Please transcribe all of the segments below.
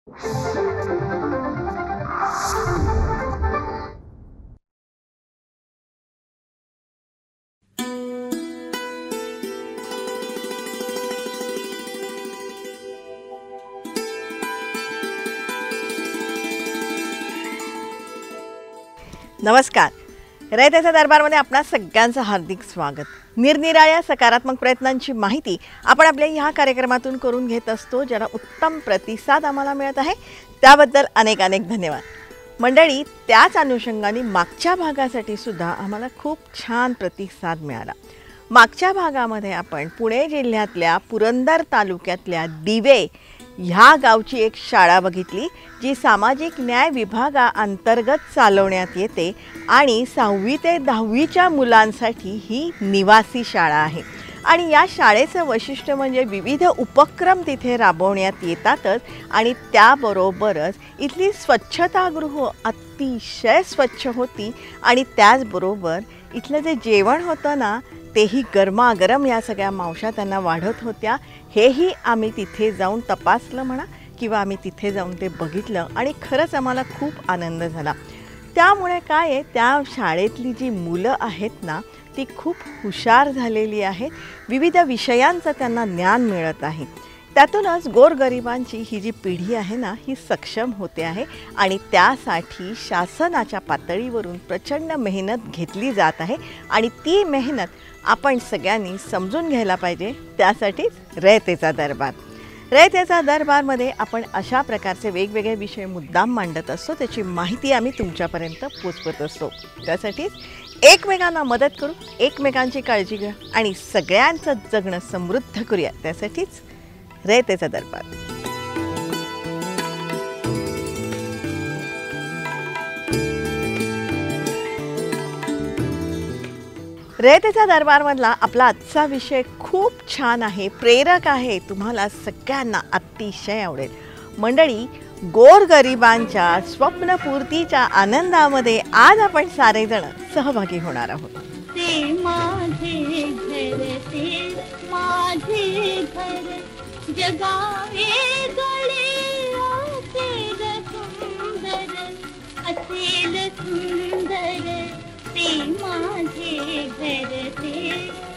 नमस्कार. रयतेचा दरबारमध्ये आपणा सगळ्यांचं हार्दिक स्वागत. निरनिराळ्या सकारात्मक प्रयत्नांची माहिती आपण आपल्या ह्या कार्यक्रमातून करून घेत असतो, ज्याला उत्तम प्रतिसाद आम्हाला मिळत आहे. त्याबद्दल अनेक अनेक धन्यवाद. मंडळी, त्याच अनुषंगाने मागच्या भागासाठी सुद्धा आम्हाला खूप छान प्रतिसाद मिळाला. मागच्या भागामध्ये आपण पुणे जिल्ह्यातल्या पुरंदर तालुक्यातल्या दिवे ह्या गावची एक शाळा बघितली, जी सामाजिक न्याय विभागाअंतर्गत चालवण्यात येते आणि 6वी ते 10वीच्या मुलांसाठी ही निवासी शाळा आहे. आणि या शाळेचं वैशिष्ट्य म्हणजे विविध उपक्रम तिथे राबवण्यात येतातच आणि त्याबरोबरच इथली स्वच्छतागृह अतिशय स्वच्छ होती आणि त्याचबरोबर इथलं जे जेवण होतं ना, तेही गरमागरम या सगळ्या मावशा त्यांना वाढत होत्या. हेही आम्ही तिथे जाऊन तपासलं म्हणा किंवा आम्ही तिथे जाऊन ते बघितलं आणि खरंच आम्हाला खूप आनंद झाला. त्यामुळे काय आहे, त्या शाळेतली जी मुलं आहेत ना, ती खूप हुशार झालेली आहेत. विविध विषयांचं त्यांना ज्ञान मिळत आहे. त्यातूनच गोरगरिबांची ही जी पिढी आहे ना, ही सक्षम होते आहे आणि त्यासाठी शासनाच्या पातळीवरून प्रचंड मेहनत घेतली जात आहे आणि ती मेहनत आपण सगळ्यांनी समजून घ्यायला पाहिजे. त्यासाठीच रयतेचा दरबार. रयतेचा दरबारमध्ये आपण अशा प्रकारचे वेगवेगळे विषय मुद्दाम मांडत असतो, त्याची माहिती आम्ही तुमच्यापर्यंत पोचवत असतो. त्यासाठीच एकमेकांना मदत करू, एकमेकांची काळजी घ्या आणि सगळ्यांचं जगणं समृद्ध करूया. त्यासाठीच रयतेचा दरबार. रयतेचा दरबारमधला आपला आजचा विषय खूप छान आहे, प्रेरक आहे, तुम्हाला सगळ्यांना अतिशय आवडेल. मंडळी, गोरगरिबांच्या स्वप्नपूर्तीच्या आनंदामध्ये आज आपण सारेजण सहभागी होणार आहोत. ते माझे घर, ते माझे घर, जगावे गळे असेल सुंदर, असेल सुंदर. ते माझे घर, ते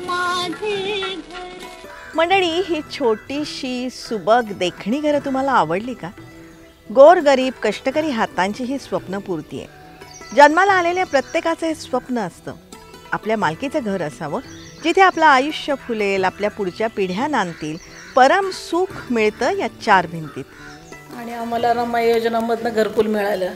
माझे घर. मंडळी, ही छोटीशी सुबक देखणी घरं तुम्हाला आवडली का? गोरगरीब कष्टकरी हातांची ही स्वप्नपूर्ती आहे. जन्माला आलेल्या प्रत्येकाचं हे स्वप्न असतं, आपल्या मालकीचं घर असावं, जिथे आपलं आयुष्य फुलेल, आपल्या पुढच्या पिढ्या नांदतील, परम सुख मिळतं या 4 भिंतीत. आणि आम्हाला रमा योजनामधनं घरकुल मिळालं.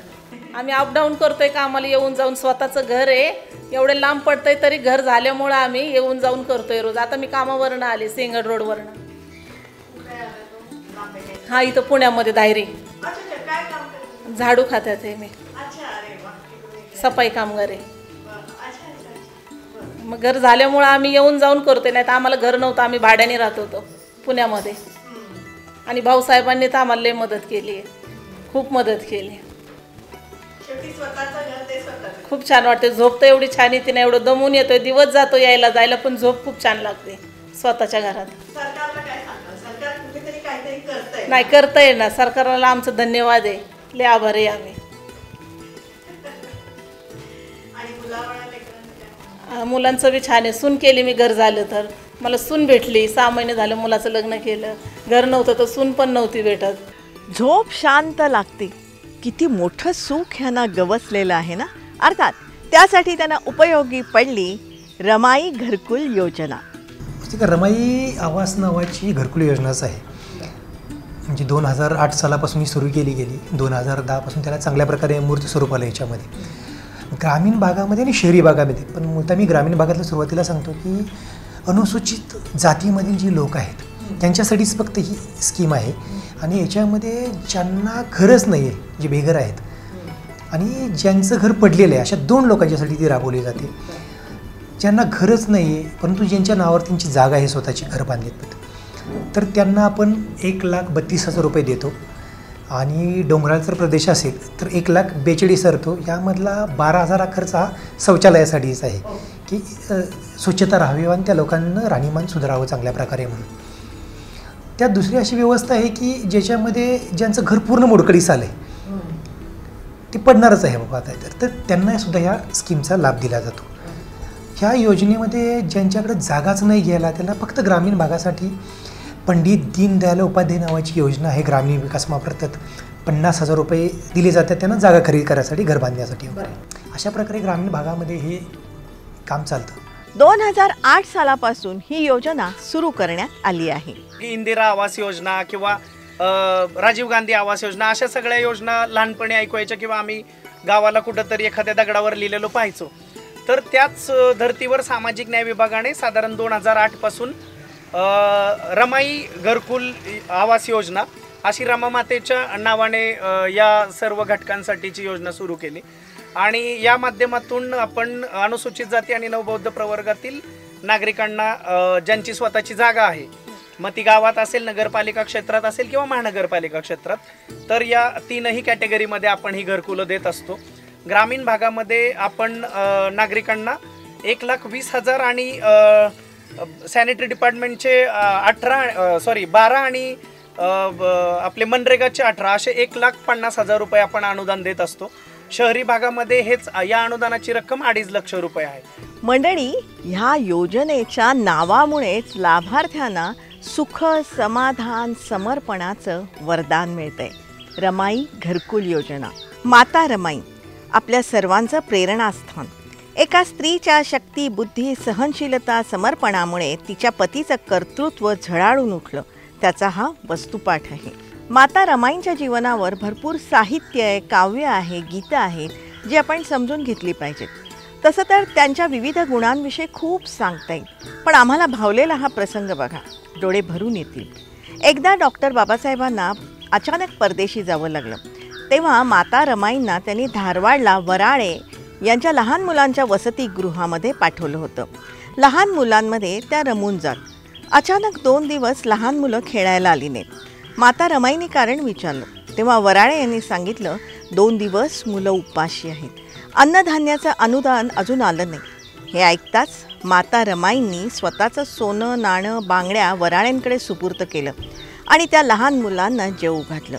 आम्ही अपडाऊन करतोय का, आम्हाला येऊन जाऊन स्वतःचं घर आहे, एवढे लांब पडतंय तरी घर झाल्यामुळं आम्ही येऊन जाऊन करतोय रोज. आता मी कामावरनं आले, सिंगड रोडवरनं. हा, इथं पुण्यामध्ये दायरी झाडू खात्यात आहे मी, सफाई कामगार आहे. मग घर झाल्यामुळं आम्ही येऊन जाऊन करतोय, नाही तर आम्हाला घर नव्हतं, आम्ही भाड्याने राहत होतो पुण्यामध्ये. आणि भाऊसाहेबांनी तर आम्हाला लय मदत केली आहे, खूप मदत केली. खूप छान वाटते. झोप तर एवढी छान येते ना, एवढं दमून येतोय, दिवस जातो यायला जायला, पण झोप खूप छान लागते स्वतःच्या घरात. नाही, करतंय ना, सरकारला आमचं धन्यवाद आहे, लय आभार आहे आम्ही. मुलांचं बी छान आहे. सून केली मी घर झालं तर, मला सून भेटली. 6 महिने झालं मुलाचं लग्न केलं. घर नव्हतं तर सून पण नव्हती भेटत. झोप शांत लागते. किती मोठं सुख ह्यांना गवसलेलं आहे ना. अर्थात त्यासाठी त्यांना उपयोगी पडली रमाई घरकुल योजना. रमाई आवास नावाची घरकुल योजनाच आहे. म्हणजे 2008 सालापासून ही सुरू केली गेली. 2010 पासून त्याला चांगल्या प्रकारे मूर्त स्वरूप आलं. याच्यामध्ये ग्रामीण भागामध्ये आणि शहरी भागामध्ये, पण मुळात मी ग्रामीण भागातलं सुरुवातीला सांगतो की अनुसूचित जातीमधील जी लोक आहेत त्यांच्यासाठीच फक्त ही स्कीम आहे. आणि याच्यामध्ये ज्यांना घरच नाही आहे, जे बेघर आहेत आणि ज्यांचं घर पडलेलं आहे, अशा 2 लोकांच्यासाठी ती राबवली जाते. ज्यांना घरच नाही आहे परंतु ज्यांच्या नावावर त्यांची जागा आहे, स्वतःची घर बांधलीत, तर त्यांना आपण 1,32,000 रुपये देतो. आणि डोंगराळचा प्रदेश असेल तर 1,42,000 तो. यामधला 12,000 खर्च हा शौचालयासाठीच आहे की स्वच्छता राहावी आणि त्या लोकांना राहणीमान सुधारावं चांगल्या प्रकारे म्हणून. त्यात दुसरी अशी व्यवस्था आहे की ज्याच्यामध्ये ज्यांचं घर पूर्ण मोडकळीस आलं आहे ते पडणारच आहे बाबा आता तर त्यांना सुद्धा ह्या स्कीमचा लाभ दिला जातो. ह्या योजनेमध्ये ज्यांच्याकडे जागाच नाही घ्यायला त्याला फक्त ग्रामीण भागासाठी पंडित दीनदयाल उपाध्याय नावाची योजना आहे. ग्रामीण विकास महामार्फत 50,000 रुपये दिले जातात त्यांना जागा खरेदी करायसाठी, घर बांधण्यासाठी वगैरे. अशा प्रकारे ग्रामीण भागामध्ये हे काम चालतं. 2008 सालापासून ही योजना सुरू करण्यात आली आहे. इंदिरा आवास योजना किंवा राजीव गांधी आवास योजना अशा सगळ्या योजना लहानपणी ऐकवायच्या किंवा आम्ही गावाला कुठंतरी एखाद्या दगडावर लिहिलेलो पाहायचो. तर त्याच धर्तीवर सामाजिक न्याय विभागाने साधारण 2008 पासून रमाई घरकुल आवास योजना अशी रमामातेच्या नावाने या सर्व घटकांसाठीची योजना सुरू केली. आणि या माध्यमातून आपण अनुसूचित जाती आणि नवबौद्ध प्रवर्गातील नागरिकांना ज्यांची स्वतःची जागा आहे, मग ती गावात असेल, नगरपालिका क्षेत्रात असेल किंवा महानगरपालिका क्षेत्रात, तर या तीनही कॅटेगरीमध्ये आपण ही घरकुलं देत असतो. ग्रामीण भागामध्ये आपण नागरिकांना 1,20,000 आणि सॅनिटरी डिपार्टमेंटचे 12 आणि आपले मनरेगाचे 18 असे 1,50,000 रुपये आपण अनुदान देत असतो. शहरी भागामध्ये हेच या अनुदानाची रक्कम 2.5 लाख रुपये आहे. मंडळी, ह्या योजनेच्या नावामुळेच लाभार्थ्यांना सुख, समाधान, समर्पणाचं वरदान मिळतंय. रमाई घरकुल योजना. माता रमाई आपल्या सर्वांचं प्रेरणास्थान. एका स्त्रीच्या शक्ती, बुद्धी, सहनशीलता, समर्पणामुळे तिच्या पतीचं कर्तृत्व झळाळून उठलं. त्याचा हा वस्तुपाठ आहे. माता रमाईंच्या जीवनावर भरपूर साहित्य आहे, काव्य आहे, गीतं आहेत जी आपण समजून घेतली पाहिजेत. तसं तर त्यांच्या विविध गुणांविषयी खूप सांगता येईल, पण आम्हाला भावलेला हा प्रसंग बघा, डोळे भरून येतील. एकदा डॉक्टर बाबासाहेबांना अचानक परदेशी जावं लागलं. तेव्हा माता रमाईंना त्यांनी धारवाडला वराळे यांच्या लहान मुलांच्या वसतिगृहामध्ये पाठवलं होतं. लहान मुलांमध्ये त्या रमून जात. अचानक 2 दिवस लहान मुलं खेळायला आली नाहीत. माता रमाईंनी कारण विचारलं. तेव्हा वराळे यांनी सांगितलं, 2 दिवस मुलं उपाशी आहेत, अन्नधान्याचं अनुदान अजून आलं नाही. हे ऐकताच माता रमाईंनी स्वतःचं सोनं, नाणं, बांगड्या वराळ्यांकडे सुपूर्द केलं आणि त्या लहान मुलांना जेवू घातलं.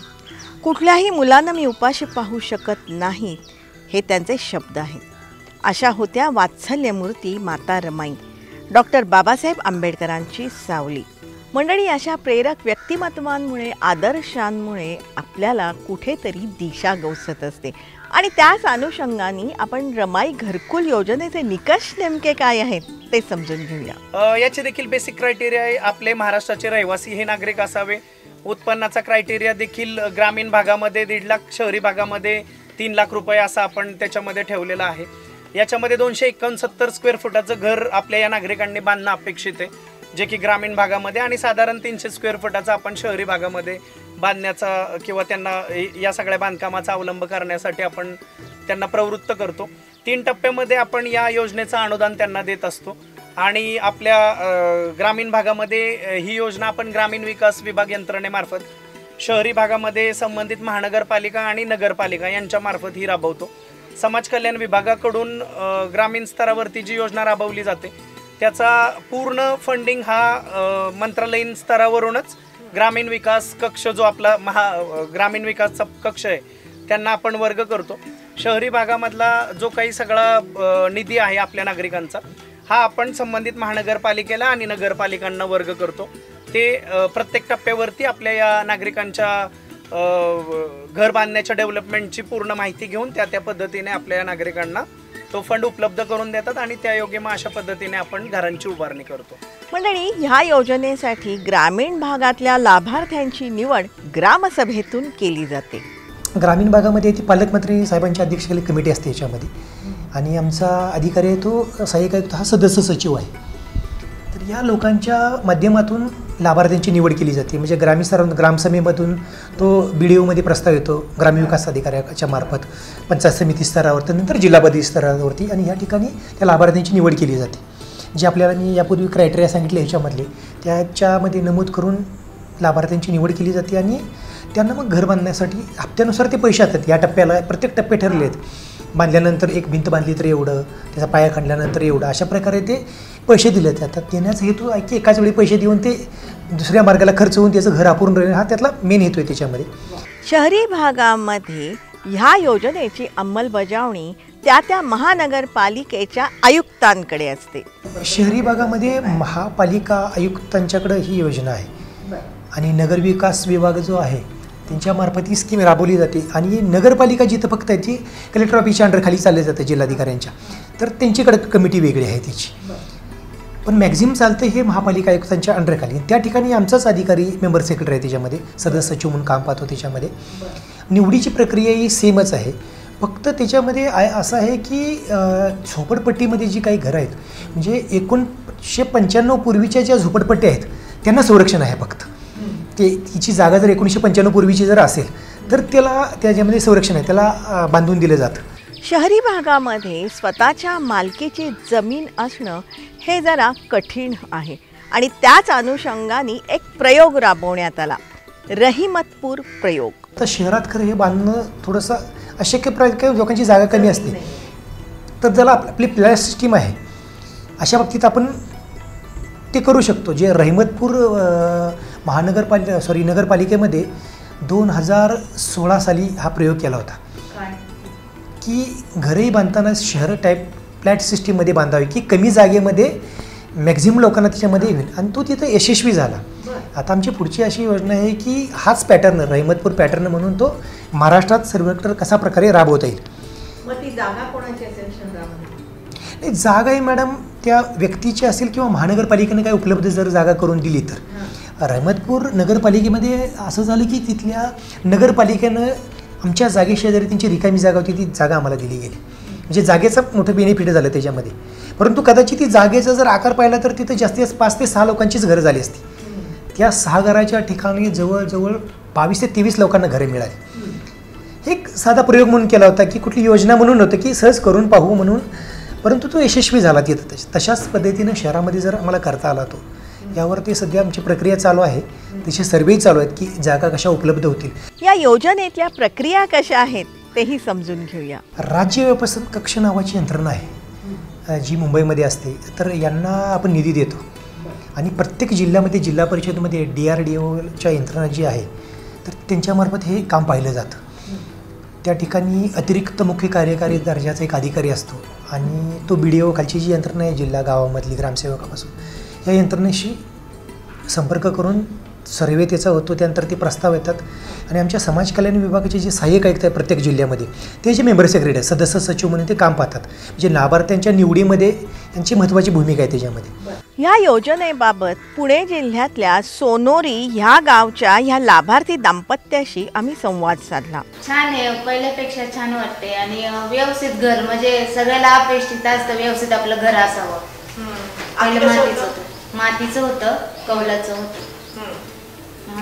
कुठल्याही मुलांना मी उपाशी पाहू शकत नाही, हे त्यांचे शब्द आहेत. अशा होत्या वात्सल्यमूर्ती माता रमाई, डॉक्टर बाबासाहेब आंबेडकरांची सावली. मंडळी, अशा प्रेरक व्यक्तिमत्वांमुळे, आदर्शांमुळे आपल्याला कुठेतरी दिशा गवसत असते. आणि त्याच अनुषंगाने आपण रमाई घरकुल योजनेचे निकष नेमके काय आहेत ते समजून घेऊया. याचे देखील बेसिक क्रायटेरिया आहे. आपले महाराष्ट्राचे रहिवासी हे नागरिक असावे. उत्पन्नाचा क्रायटेरिया देखील ग्रामीण भागामध्ये 1.5 लाख, शहरी भागामध्ये 3 लाख रुपये असा आपण त्याच्यामध्ये ठेवलेला आहे. याच्यामध्ये 269 स्क्वेअर फुटाचं घर आपल्या या नागरिकांनी बांधणं अपेक्षित आहे, जे की ग्रामीण भागामध्ये, आणि साधारण 300 स्क्वेअर फुटाचं आपण शहरी भागामध्ये बांधण्याचा किंवा त्यांना या सगळ्या बांधकामाचा अवलंब करण्यासाठी आपण त्यांना प्रवृत्त करतो. 3 टप्प्यामध्ये आपण या योजनेचं अनुदान त्यांना देत असतो. आणि आपल्या ग्रामीण भागामध्ये ही योजना आपण ग्रामीण विकास विभाग यंत्रणेमार्फत, शहरी भागामध्ये संबंधित महानगरपालिका आणि नगरपालिका यांच्यामार्फत ही राबवतो. समाज कल्याण विभागाकडून ग्रामीण स्तरावरती जी योजना राबवली जाते त्याचा पूर्ण फंडिंग हा मंत्रालयीन स्तरावरूनच ग्रामीण विकास कक्ष, जो आपला ग्रामीण विकासचा कक्ष आहे, त्यांना आपण वर्ग करतो. शहरी भागामधला जो काही सगळा निधी आहे आपल्या नागरिकांचा, हा आपण संबंधित महानगरपालिकेला आणि नगरपालिकांना वर्ग करतो. ते प्रत्येक टप्प्यावरती आपल्या या नागरिकांच्या घर बांधण्याच्या डेव्हलपमेंटची पूर्ण माहिती घेऊन त्या पद्धतीने आपल्या या नागरिकांना तो फंड उपलब्ध करून देतात आणि त्या योग्य मग अशा पद्धतीने आपण घरांची उभारणी करतो. मंडळी, ह्या योजनेसाठी ग्रामीण भागातल्या लाभार्थ्यांची निवड ग्रामसभेतून केली जाते. ग्रामीण भागामध्ये ती पालकमंत्री साहेबांच्या अध्यक्षतेखाली कमिटी असते याच्यामध्ये, आणि आमचा अधिकारी आहे तो सहाय्यक आयुक्त, हा सदस्य सचिव आहे. तर या लोकांच्या माध्यमातून लाभार्थ्यांची निवड केली जाते. म्हणजे ग्रामीण स्तरावर ग्रामसभेमधून तो BDOमध्ये प्रस्ताव येतो, ग्रामीण विकास अधिकाऱ्याच्या मार्फत, पंचायत समिती स्तरावर, त्यानंतर जिल्हापती स्तरावरती, आणि या ठिकाणी त्या लाभार्थ्यांची निवड केली जाते. जे आपल्याला मी यापूर्वी क्रायटेरिया सांगितले ह्याच्यामधले, त्याच्यामध्ये नमूद करून लाभार्थ्यांची निवड केली जाते. आणि त्यांना मग घर बांधण्यासाठी हप्त्यानुसार ते पैसे येतात. या टप्प्याला प्रत्येक टप्पे ठरले आहेत. बांधल्यानंतर एक भिंत बांधली तर एवढं, त्याचा पाया खणल्यानंतर एवढं, अशा प्रकारे ते पैसे दिले जातात. देण्याचा हेतू आहे की एकाच वेळी पैसे देऊन ते दुसऱ्या मार्गाला खर्च होऊन त्याचं घर अपूर्ण राहील, हा त्यातला मेन हेतू आहे त्याच्यामध्ये. शहरी भागामध्ये ह्या योजनेची अंमलबजावणी त्या महानगरपालिकेच्या आयुक्तांकडे असते. शहरी भागामध्ये महापालिका आयुक्तांच्याकडे ही योजना आहे आणि नगरविकास विभाग जो आहे त्यांच्यामार्फत ही स्कीम राबवली जाते. आणि नगरपालिका जिथं फक्त ती कलेक्टर ऑफिसच्या अंडरखाली चालले जातं जिल्हाधिकाऱ्यांच्या, तर त्यांच्याकडे कमिटी वेगळी आहे त्याची. पण मॅक्झिमम चालतं हे महापालिका आयुक्तांच्या अंडरखाली. त्या ठिकाणी आमचाच अधिकारी मेंबर सेक्रेटरी आहे, त्याच्यामध्ये सदस्य सचिव म्हणून काम पाहतो. त्याच्यामध्ये निवडीची प्रक्रिया ही सेमच आहे, फक्त त्याच्यामध्ये असं आहे की झोपडपट्टीमध्ये जी काही घरं आहेत, म्हणजे 1995 पूर्वीच्या ज्या झोपडपट्ट्या आहेत त्यांना संरक्षण आहे फक्त. तिची जागा जर 1995 पूर्वीची जर असेल तर त्याला त्याच्यामध्ये संरक्षण आहे, त्याला बांधून दिलं जातं. शहरी भागामध्ये स्वतःच्या मालकीची जमीन असणं हे जरा कठीण आहे आणि त्याच अनुषंगाने एक प्रयोग राबवण्यात आला, रहिमतपूर प्रयोग. तर शहरात खरं हे बांधणं थोडंसं अशक्य, काही लोकांची जागा कमी असते, तर ज्याला आपली प्लॅन सिस्टीम आहे अशा बाबतीत आपण ते करू शकतो. जे रहिमतपूर नगरपालिकेमध्ये 2016 साली हा प्रयोग केला होता की घरही बांधताना शहर टाईप फ्लॅट सिस्टीममध्ये बांधावी की कमी जागेमध्ये मॅक्झिमम लोकांना त्याच्यामध्ये येईल, आणि तो तिथं यशस्वी झाला. आता आमची पुढची अशी योजना आहे की हाच पॅटर्न रहिमतपूर पॅटर्न म्हणून तो महाराष्ट्रात सर्वत्र कसा प्रकारे राबवता येईल. मग ती जागा कोणाची असेल शहरामध्ये? नाही, जागा ही मॅडम त्या व्यक्तीची असेल किंवा महानगरपालिकेने काय उपलब्ध जर जागा करून दिली तर. रहिमतपूर नगरपालिकेमध्ये असं झालं की तिथल्या नगरपालिकेनं आमच्या जागेशेजारी त्यांची रिकामी जागा होती, ती जागा आम्हाला दिली गेली. म्हणजे जागेचं मोठं बेनिफिट झालं त्याच्यामध्ये. परंतु कदाचित ती जागेचा जर आकार पाहिला तर तिथं जास्तीत जास्त 5 ते 6 लोकांचीच घरं झाली असती. त्या 6 घराच्या ठिकाणी जवळजवळ 22 ते 23 लोकांना घरे मिळाली. एक साधा प्रयोग म्हणून केला होता की कुठली योजना म्हणून होतं की सहज करून पाहू म्हणून, परंतु तो यशस्वी झाला तिथं. तशाच पद्धतीनं शहरामध्ये जर आम्हाला करता आला तो, यावरती सध्या आमची प्रक्रिया चालू आहे, तिचे सर्वेही चालू आहेत की जागा कशा उपलब्ध होतील. या योजनेतल्या प्रक्रिया कशा आहेत तेही समजून घेऊया. राज्य व्यवस्थापन कक्ष नावाची यंत्रणा आहे जी मुंबईमध्ये असते, तर यांना आपण निधी देतो आणि प्रत्येक जिल्ह्यामध्ये जिल्हा परिषदेमध्ये DRDOच्या यंत्रणा जी आहे तर त्यांच्यामार्फत हे काम पाहिलं जातं. त्या ठिकाणी अतिरिक्त मुख्य कार्यकारी दर्जाचा एक अधिकारी असतो आणि तो BDO खालची जी यंत्रणा आहे जिल्हा गावामधली ग्रामसेवकापासून, या यंत्रणेशी संपर्क करून सर्वे त्याचा होतो. त्यानंतर ते प्रस्ताव येतात आणि आमच्या समाज कल्याण विभागाचे जे सहाय्यक आयुक्त आहे प्रत्येक जिल्ह्यामध्ये, ते जे मेंबर सेक्रेटरी आहे सदस्य सचिव म्हणून ते काम पाहतात. म्हणजे लाभार्थ्यांच्या निवडीमध्ये त्यांची महत्त्वाची भूमिका आहे त्याच्यामध्ये. या योजनेबाबत पुणे जिल्ह्यातल्या सोनोरी ह्या गावच्या ह्या लाभार्थी दाम्पत्याशी आम्ही संवाद साधला. छान आहे, पहिल्यापेक्षा छान वाटते आणि व्यवस्थित घर, म्हणजे सगळ्याला अपेक्षित असतं व्यवस्थित आपलं घर असावं. पहिलं मातीचं होतं, कौलाचं होतं.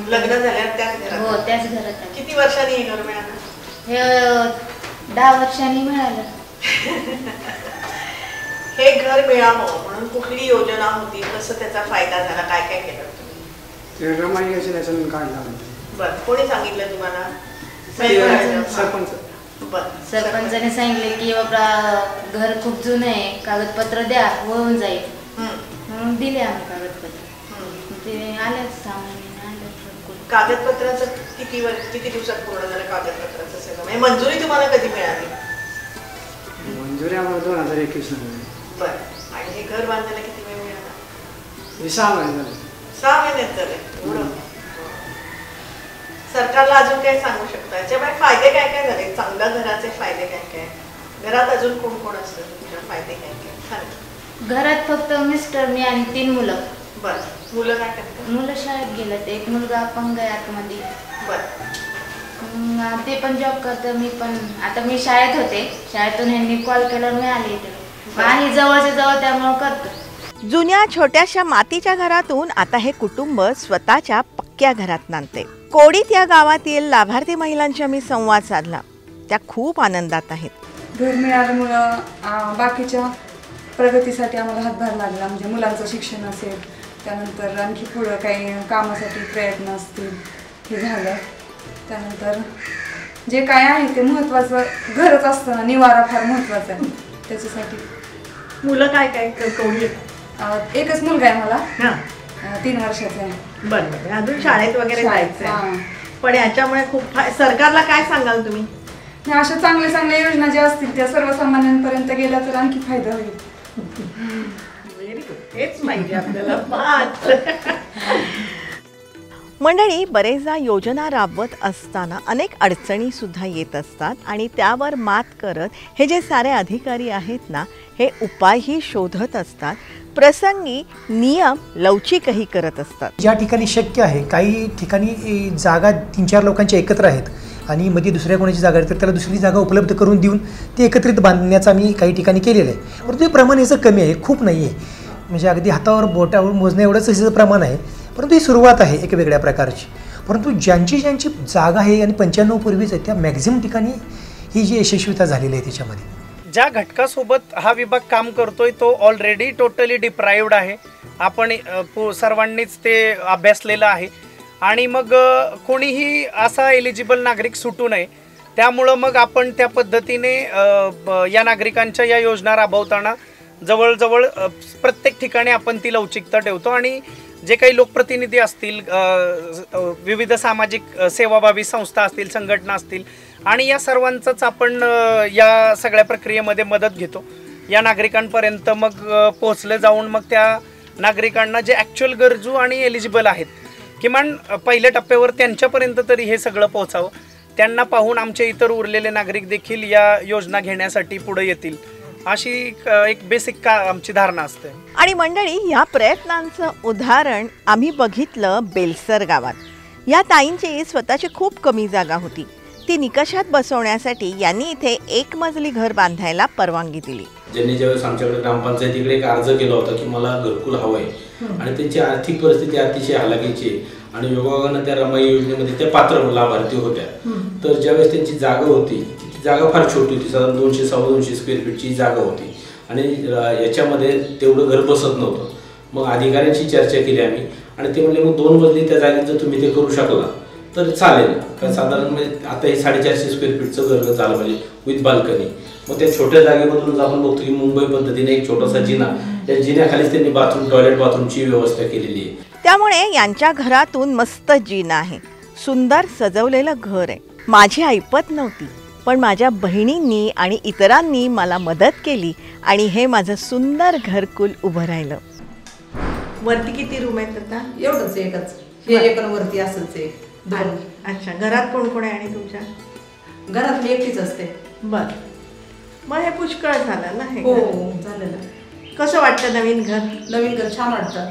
लग्न झाल्यावर त्याच घरात? हो, त्याच घरात. किती वर्षांनी हे घर मिळालं? हे 10 वर्षांनी मिळालं. हे घर मिळावं म्हणून कुठली योजना होती, कसं त्याचा फायदा झाला, काय काय केलं तुम्ही? ते रमाई योजनेचं काढलं. बरं, कोणी सांगितलं तुम्हाला? सरपंच. सरपंचाने सांगितले की बाबा घर खूप जुनं आहे, कागदपत्र द्या, होऊन जाईल. म्हणून दिले आम्ही कागदपत्र. ते आले 6 महिने. कागदपत्राचं किती दिवसात पूर्ण झालं कागदपत्राचं सगळं? म्हणजे मंजुरी तुम्हाला कधी मिळाली? मंजुरी आम्हाला 2021 मध्ये. बरं, आणि हे घर बांधायला किती वेळ मिळाला? 6 महिने झाले. 6 महिन्यात झाले एवढं? सरकारला अजून काय सांगू शकता? याच्यामुळे फायदे काय काय झाले? चांगल्या घराचे फायदे काय काय? घरात अजून कोण कोण असतं? तुमच्या फायदे काय काय सांग. घरात फक्त मिस्टर, मी आणि 3 मुलं. बरं, मुलं काय करतात? मुलं शाळेत गेलं. एक मुलगा अपंग आहे आतमध्ये. बरं, ते पण जॉब करतं, मी पण. आता मी शाळेत होते, शाळेतून ह्यांनी कॉल केल्यावर मी आले इथे आणि जवळच्या जवळ त्यामुळं करतो. जुन्या छोट्याशा मातीच्या घरातून आता हे कुटुंब स्वतःच्या पक्क्या घरात नांदते. कोडीत या गावातील लाभार्थी महिलांशी आम्ही संवाद साधला. त्या खूप आनंदात आहेत. घर मिळाल्यामुळं बाकीच्या प्रगतीसाठी आम्हाला हातभार लागला. म्हणजे मुलांचं शिक्षण असेल, त्यानंतर आणखी पुढं काही कामासाठी प्रयत्न असतील, हे झालं. त्यानंतर जे काय आहे ते महत्त्वाचं घरच असतं ना, निवारा फार महत्त्वाचा आहे त्याच्यासाठी. मुलं काय काय कवडी एकच मुलगा आहे मला, हां 3 वर्षाचा आहे. बरं बरं. अजून शाळेत वगैरे जायचं आहे. हां. पण याच्यामुळे खूप सरकारला काय सांगाल तुम्ही? आणि अशा चांगल्या चांगल्या योजना ज्या असतील त्या सर्वसामान्यांपर्यंत गेल्या तर आणखी फायदा होईल. Very good. हेच पाहिजे आपल्याला. मंडळी, बरेचदा योजना राबवत असताना अनेक अडचणी सुद्धा येत असतात आणि त्यावर मात करत हे जे सारे अधिकारी आहेत ना, हे उपायही शोधत असतात. प्रसंगी नियम लवचिकही करत असतात. ज्या ठिकाणी शक्य आहे, काही ठिकाणी जागा 3-4 लोकांच्या एकत्र आहेत आणि मध्ये दुसऱ्या कोणाची जागा आहे तर त्याला दुसरी जागा उपलब्ध करून देऊन ते एकत्रित बांधण्याचा मी काही ठिकाणी केलेलं आहे. परंतु हे प्रमाण याचं कमी आहे, खूप नाही आहे. म्हणजे अगदी हातावर बोटावर मोजण्या एवढंच याचं प्रमाण आहे. परंतु ही सुरुवात आहे एक वेगळ्या प्रकारची. परंतु ज्यांची जागा आहे आणि 95 पूर्वीच आहे त्या मॅक्झिमम ठिकाणी ही जी यशस्वीता झालेली आहे त्याच्यामध्ये. ज्या घटकासोबत हा विभाग काम करतोय तो ऑलरेडी टोटली डिप्राइव्ड आहे. आपण सर्वांनीच ते अभ्यासलेलं आहे आणि मग कोणीही असा एलिजिबल नागरिक सुटू नये. त्यामुळं मग आपण त्या पद्धतीने या नागरिकांच्या या योजना राबवताना जवळजवळ प्रत्येक ठिकाणी आपण ती लवचिकता ठेवतो आणि जे काही लोकप्रतिनिधी असतील, विविध सामाजिक सेवाभावी संस्था असतील, संघटना असतील आणि या सर्वांचंच आपण या सगळ्या प्रक्रियेमध्ये मदत घेतो. या नागरिकांपर्यंत मग पोहोचले जाऊन मग त्या नागरिकांना जे ॲक्च्युअल गरजू आणि एलिजिबल आहेत किमान पहिल्या टप्प्यावर त्यांच्यापर्यंत तरी हे सगळं पोहोचावं. त्यांना पाहून आमचे इतर उरलेले नागरिक देखील या योजना घेण्यासाठी पुढे येतील अशी एक बेसिक आमची धारणा असते. आणि मंडळी, या प्रयत्नांचं उदाहरण आम्ही बघितलं बेलसर गावात. या ताईंची स्वतःची खूप कमी जागा होती. ती निकषात बसवण्यासाठी यांनी इथे 1 मजली घर बांधायला परवानगी दिली. ज्यांनी ज्यावेळेस आमच्याकडे ग्रामपंचायतीकडे एक अर्ज केला होता की मला घरकुल हवं आहे आणि त्यांची आर्थिक परिस्थिती अतिशय हलाखीची आहे आणि योगायोगानं त्या रमाई योजनेमध्ये त्या पात्र लाभार्थी होत्या. तर ज्यावेळेस त्यांची जागा होती, जागा फार छोटी होती, साधारण 200-250 स्क्वेअर फीटची जागा होती आणि याच्यामध्ये तेवढं घर बसत नव्हतं. मग अधिकाऱ्यांशी चर्चा केली आम्ही आणि ते म्हणले मग 2 मजली त्या जागेत जर तुम्ही ते करू शकला तर चालेल. कारण साधारण म्हणजे आता हे 450 स्क्वेअर फीटचं घर झालं पाहिजे विथ बाल्कनी. मग त्या छोट्या जागेमधूनच आपण बघतो की मुंबई पद्धतीने एक छोटासा जिना, त्या जिन्याखालीच त्यांनी टॉयलेट बाथरूमची व्यवस्था केलेली आहे. त्यामुळे यांच्या घरातून मस्त जिना आहे, सुंदर सजवलेलं घर आहे. माझी ऐपत नव्हती, पण माझ्या बहिणींनी आणि इतरांनी मला मदत केली आणि हे माझं सुंदर घरकुल उभं राहिलं. वरती किती रूम आहेत आता? एवढंच एकच, हे एकरवरती असंच आहे. अच्छा, घरात कोण कोण आहे आणि तुमच्या? घरात मी एकटीच असते. बर, मग हे पुष्कळ झालं ना हे? हो घर? झालं ना. कसं वाटतं नवीन घर? नवीन घर छान वाटतं.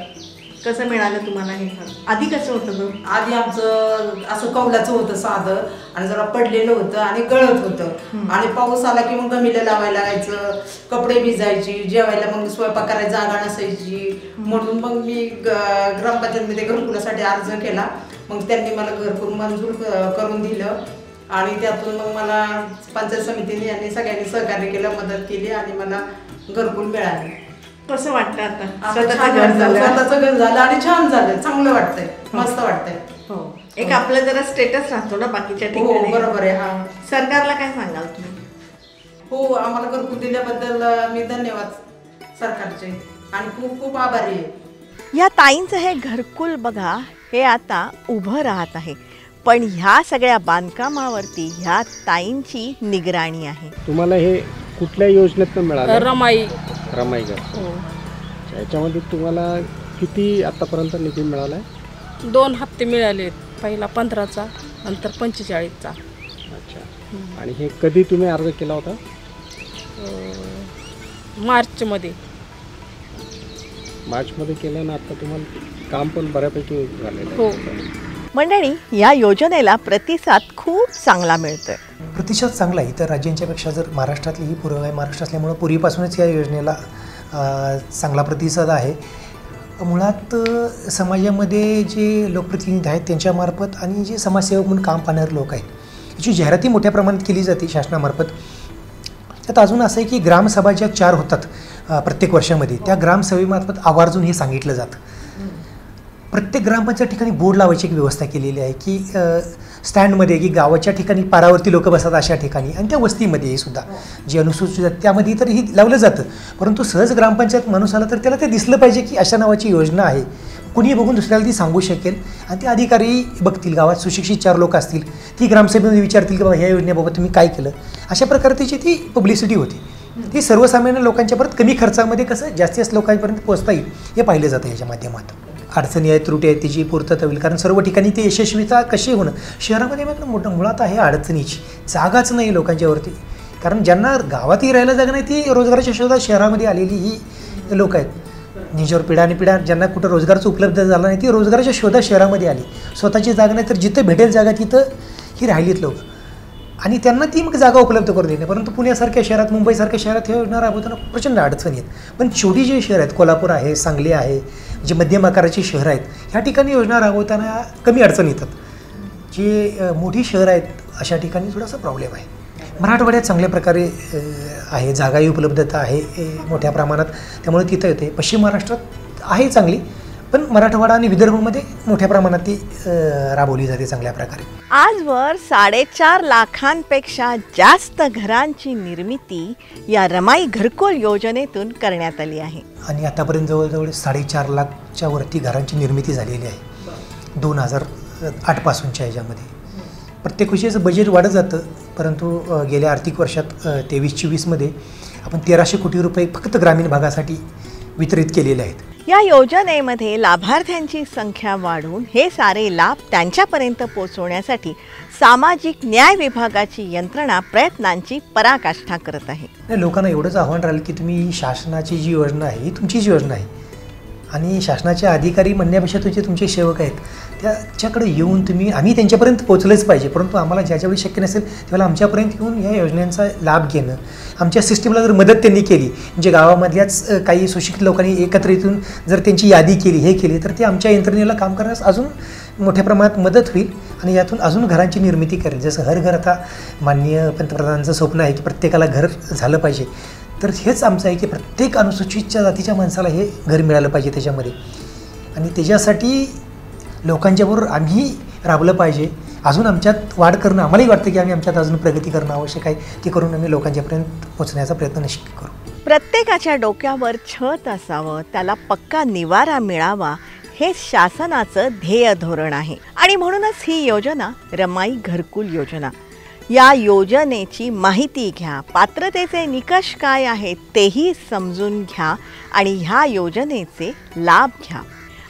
कसं मिळालं तुम्हाला हे घर? आधी कसं होतं घर? आधी आमचं असं कौलाचं होतं साधं आणि जरा पडलेलं होतं आणि गळत होतं आणि पाऊस आला की मग गमीला लावायला लागायचं, कपडे भिजायची, जेवायला मग स्वयंपाक करायला जागा नसायची. म्हणून मग मी ग्रामपंचायतीमध्ये घरकुलासाठी अर्ज केला. मग त्यांनी मला घरकुल मंजूर करून दिलं आणि त्यातून मग मला पंचायत समितीने यांनी सगळ्यांनी सहकार्य केलं, मदत केली आणि मला घरकुल मिळाले. कसं वाटतं आता? स्वतःचं घर झालं आणि छान झालं, चांगलं वाटतंय, मस्त वाटतंय. हो, एक आपलं जरा स्टेटस राहतो ना बाकीच्या हो ठिकाणी. बरोबर आहे. हा, सरकारला काय सांगाल तुम्ही? हो, आम्हाला घरकुल दिल्याबद्दल मी धन्यवाद सरकारचे आणि खूप खूप आभारी आहे. या ताईंचं हे घरकुल बघा, हे आता उभं राहत आहे, पण ह्या सगळ्या बांधकामावरती ह्या ताईंची निगराणी आहे. तुम्हाला हे कुठल्या योजनेतून मिळालं? रमाई घर. याच्यामध्ये तुम्हाला किती आतापर्यंत निधी मिळाला आहे? 2 हप्ते मिळाले. पहिला 15चा, नंतर 45चा. अच्छा. आणि हे कधी तुम्ही अर्ज केला होता? मार्चमध्ये केलं ना. आता तुम्हाला काम पण बऱ्यापैकी झालेलं हो. मंडळी, या योजनेला प्रतिसाद खूप चांगला मिळतोय. प्रतिसाद चांगला आहे. इतर राज्यांच्यापेक्षा जर महाराष्ट्रातली ही पूर्व आहे, महाराष्ट्र असल्यामुळं पूर्वीपासूनच या योजनेला चांगला प्रतिसाद आहे. मुळात समाजामध्ये जे लोकप्रतिनिधी आहेत त्यांच्यामार्फत आणि जे समाजसेवक म्हणून काम पाहणारे लोक आहेत याची जाहिराती मोठ्या प्रमाणात केली जाते शासनामार्फत. त्यात अजून असं आहे की ग्रामसभा ज्या 4 होतात प्रत्येक वर्षामध्ये, त्या ग्रामसभेमार्फत आवर्जून हे सांगितलं जातं. प्रत्येक ग्रामपंचायत ठिकाणी बोर्ड लावायची एक व्यवस्था केलेली आहे की स्टँडमध्ये की गावाच्या ठिकाणी पारावरती लोक बसतात अशा ठिकाणी आणि त्या वस्तीमध्ये सुद्धा जी अनुसूचित आहेत त्यामध्ये तर ही लावलं जातं. परंतु सहज ग्रामपंचायत माणूस आला तर त्याला ते दिसलं पाहिजे की अशा नावाची योजना आहे. कुणी बघून दुसऱ्याला ती सांगू शकेल आणि ते अधिकारी बघतील. गावात सुशिक्षित 4 लोक असतील, ती ग्रामसभेमध्ये विचारतील की बाबा ह्या योजनेबाबत तुम्ही काय केलं. अशा प्रकारे त्याची ती पब्लिसिटी होती. ती सर्वसामान्य लोकांच्यापर्यंत कमी खर्चामध्ये कसं जास्तीत लोकांपर्यंत पोहोचता येईल हे पाहिलं जातं याच्या माध्यमातून. अडचणी आहेत, त्रुटी आहेत, तिची पूर्तता होईल. कारण सर्व ठिकाणी ती यशस्वीता कशी होणं. शहरामध्ये मात्र मोठं मुळात आहे अडचणीची जागाच नाही लोकांच्यावरती. कारण ज्यांना गावातही राहायला जागा नाही ती रोजगाराच्या शोधात शहरामध्ये आलेली ही लोक आहेत. ज्यांच्यावर पिढ्या आणि पिढ्या ज्यांना कुठं रोजगाराचं उपलब्ध झाला नाही ती रोजगाराच्या शोधात शहरामध्ये आली. स्वतःची जागा नाही तर जिथं भेटेल जागा तिथं ही राहिलीत लोक आणि त्यांना ती मग जागा उपलब्ध करून देणे. परंतु पुण्यासारख्या शहरात, मुंबईसारख्या शहरात हे योजना राबवताना प्रचंड अडचणी आहेत. पण छोटी जी शहरं आहेत, कोल्हापूर आहे, सांगली आहे, जी मध्यम आकाराची शहरं आहेत, ह्या ठिकाणी योजना राबवताना कमी अडचणी येतात. जी मोठी शहरं आहेत अशा ठिकाणी थोडासा प्रॉब्लेम आहे. मराठवाड्यात चांगल्या प्रकारे आहे, जागाही उपलब्धता आहे मोठ्या प्रमाणात, त्यामुळे तिथं येते. पश्चिम महाराष्ट्रात आहे चांगली, पण मराठवाडा आणि विदर्भामध्ये मोठ्या प्रमाणात ती राबवली जाते चांगल्या प्रकारे. आजवर 4.5 लाखांपेक्षा जास्त घरांची निर्मिती या रमाई घरकुल योजनेतून करण्यात आली आहे. आणि आतापर्यंत जवळजवळ 4.5 लाखच्या वरती घरांची निर्मिती झालेली आहे 2008 पासूनच्या ह्याच्यामध्ये. प्रत्येक वर्षीचं बजेट वाढत जातं, परंतु गेल्या आर्थिक वर्षात 23-24मध्ये आपण 1300 कोटी रुपये फक्त ग्रामीण भागासाठी वितरित केलेले आहेत. या योजनेमध्ये लाभार्थ्यांची संख्या वाढवून हे सारे लाभ त्यांच्यापर्यंत पोहोचवण्यासाठी सामाजिक न्याय विभागाची यंत्रणा प्रयत्नांची पराकाष्ठा करत आहे. लोकांना एवढंच आव्हान राहिलं की तुम्ही शासनाची जी योजना आहे ही तुमचीच योजना आहे आणि शासनाचे अधिकारी म्हणण्यापेक्षा तुमचे सेवक आहेत त्याच्याकडे येऊन आम्ही त्यांच्यापर्यंत पोहोचलंच पाहिजे. परंतु आम्हाला ज्याच्यावेळी शक्य नसेल त्यावेळेला आमच्यापर्यंत येऊन या योजनांचा लाभ घेणं, आमच्या सिस्टीमला जर मदत त्यांनी केली, म्हणजे गावामधल्याच काही सुशिक्षित लोकांनी एकत्र येऊन जर त्यांची यादी केली, हे केली, तर ते आमच्या यंत्रणेला काम करण्यास अजून मोठ्या प्रमाणात मदत होईल आणि यातून अजून घरांची निर्मिती करेल. जसं हर घर आता माननीय पंतप्रधानांचं स्वप्न आहे की प्रत्येकाला घर झालं पाहिजे, तर हेच आमचं आहे की प्रत्येक अनुसूचितच्या जातीच्या माणसाला हे घर मिळालं पाहिजे त्याच्यामध्ये. आणि त्याच्यासाठी लोकांच्याबरोबर आम्ही राबलं पाहिजे. अजून आमच्यात वाढ करणं, आम्हालाही वाटतं की आम्ही आमच्यात अजून प्रगती करणं आवश्यक आहे. ते करून आम्ही लोकांच्यापर्यंत पोहोचण्याचा प्रयत्न निश्चित करू. प्रत्येकाच्या डोक्यावर छत असावं, त्याला पक्का निवारा मिळावा, हे शासनाचं ध्येय धोरण आहे. आणि म्हणूनच ही योजना रमाई घरकुल योजना. या योजनेची माहिती घ्या, पात्रतेचे निकष काय आहेत तेही समजून घ्या आणि ह्या योजनेचे लाभ घ्या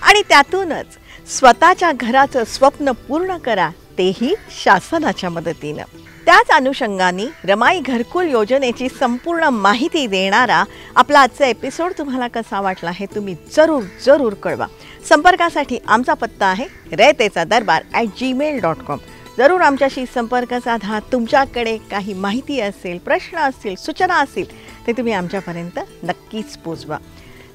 आणि त्यातूनच स्वतःच्या घराचं स्वप्न पूर्ण करा, तेही शासनाच्या मदतीनं. त्याच अनुषंगाने रमाई घरकुल योजनेची संपूर्ण माहिती देणारा आपला आजचा एपिसोड तुम्हाला कसा वाटला हे तुम्ही जरूर कळवा. संपर्कासाठी आमचा पत्ता आहे raytechadarbar@gmail.com. जरूर आमच्याशी संपर्क साधा. तुमच्याकडे काही माहिती असेल, प्रश्न असतील, सूचना असतील ते तुम्ही आमच्यापर्यंत नक्कीच पोचवा.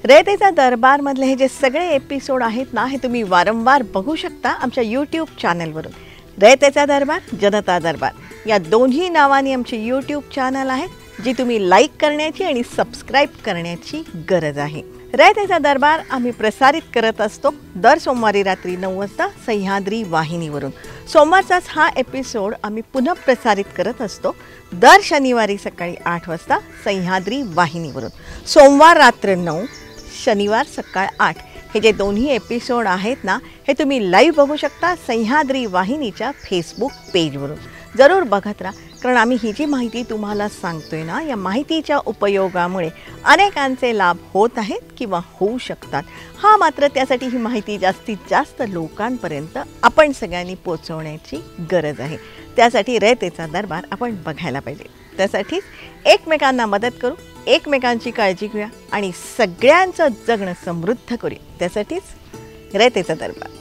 रयतेचा दरबारमधले हे जे सगळे एपिसोड आहेत ना, हे तुम्ही वारंवार बघू शकता आमच्या यूट्यूब चॅनलवरून. रयतेचा दरबार, जनता दरबार या दोन्ही नावाने आमचे यूट्यूब चॅनल आहेत, जी तुम्ही लाईक करण्याची आणि सबस्क्राईब करण्याची गरज आहे. रयतेचा दरबार आम्ही प्रसारित करत असतो दर सोमवारी रात्री 9 वाजता सह्याद्री वाहिनीवरून. सोमवारचाच हा एपिसोड आम्ही पुन्हा प्रसारित करत असतो दर शनिवारी सकाळी 8 वाजता सह्याद्री वाहिनीवरून. सोमवार रात्र 9, शनिवार सकाळ 8 हे जे दोन्ही एपिसोड आहेत ना, हे तुम्ही लाईव्ह बघू शकता सह्याद्री वाहिनीच्या फेसबुक पेजवरून. जरूर बघत राहा, कारण आम्ही ही जी माहिती तुम्हाला सांगतोय ना, या माहितीच्या उपयोगामुळे अनेकांचे लाभ होत आहेत किंवा होऊ शकतात. हा मात्र त्यासाठी ही माहिती जास्तीत जास्त लोकांपर्यंत आपण सगळ्यांनी पोचवण्याची गरज आहे. त्यासाठी रयतेचा दरबार आपण बघायला पाहिजे. त्यासाठीच एकमेकांना मदत करू, एकमेकांची काळजी घेऊया आणि सगळ्यांचं जगणं समृद्ध करूया. त्यासाठीच रयतेचा दरबार.